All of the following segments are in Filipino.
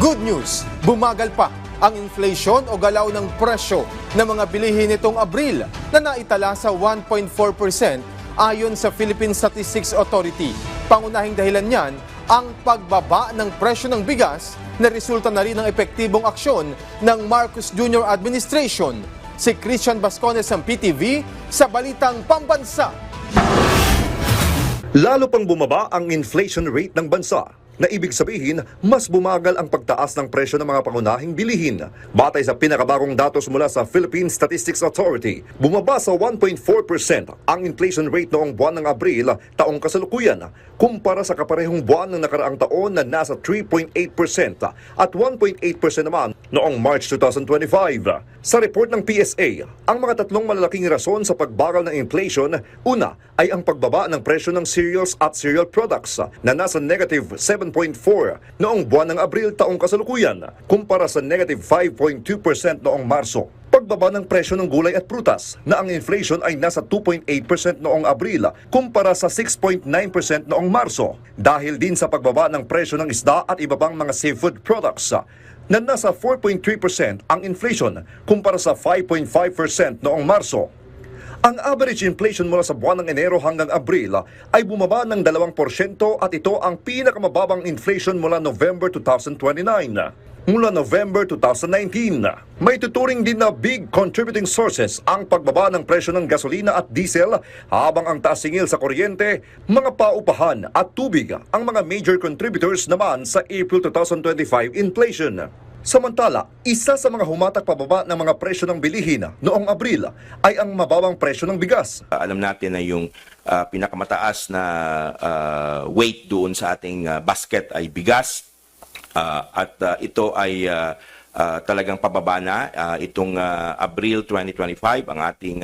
Good news, bumagal pa ang inflation o galaw ng presyo ng mga bilihin nitong Abril na naitala sa 1.4% ayon sa Philippine Statistics Authority. Pangunahing dahilan niyan ang pagbaba ng presyo ng bigas na resulta na rin ng epektibong aksyon ng Marcos Jr. Administration. Si Christian Bascones ng PTV sa Balitang Pambansa. Lalo pang bumaba ang inflation rate ng bansa, na ibig sabihin, mas bumagal ang pagtaas ng presyo ng mga pangunahing bilihin. Batay sa pinakabagong datos mula sa Philippine Statistics Authority, bumaba sa 1.4% ang inflation rate noong buwan ng Abril, taong kasalukuyan, kumpara sa kaparehong buwan ng nakaraang taon na nasa 3.8% at 1.8% naman noong March 2025. Sa report ng PSA, ang mga tatlong malalaking rason sa pagbagal ng inflation, una ay ang pagbaba ng presyo ng cereals at cereal products na nasa negative 7.4 noong buwan ng Abril taong kasalukuyan kumpara sa negative 5.2% noong Marso. Pagbaba ng presyo ng gulay at prutas na ang inflation ay nasa 2.8% noong Abril kumpara sa 6.9% noong Marso dahil din sa pagbaba ng presyo ng isda at iba pang mga seafood products na nasa 4.3% ang inflation kumpara sa 5.5% noong Marso. Ang average inflation mula sa buwan ng Enero hanggang Abril ay bumaba ng 2% at ito ang pinakamababang inflation mula November 2029. Mula November 2019, may tuturing din na big contributing sources ang pagbaba ng presyo ng gasolina at diesel habang ang taas singil sa kuryente, mga paupahan at tubig ang mga major contributors naman sa April 2025 inflation. Samantala, isa sa mga humatak pababa ng mga presyo ng bilihin noong Abril ay ang mababang presyo ng bigas. Alam natin na yung pinakamataas na weight doon sa ating basket ay bigas. At ito ay talagang pababa na. Itong Abril 2025, ang ating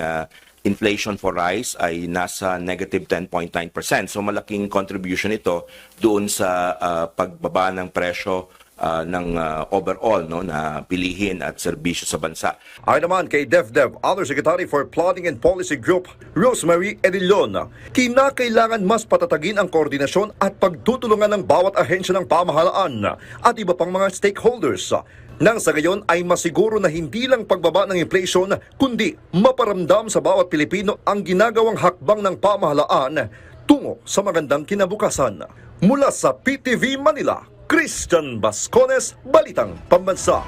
inflation for rice ay nasa negative 10.9%. So malaking contribution ito doon sa pagbaba ng presyo ng overall na bilihin at serbisyo sa bansa. Ayon naman kay DepEd Undersecretary for Planning and Policy Group, Rosemary Edillon, kinakailangan mas patatagin ang koordinasyon at pagtutulungan ng bawat ahensya ng pamahalaan at iba pang mga stakeholders. Nang sa gayon ay masiguro na hindi lang pagbaba ng inflation, kundi maparamdam sa bawat Pilipino ang ginagawang hakbang ng pamahalaan tungo sa magandang kinabukasan. Mula sa PTV Manila, Christian Bascones, Balitang Pambansa.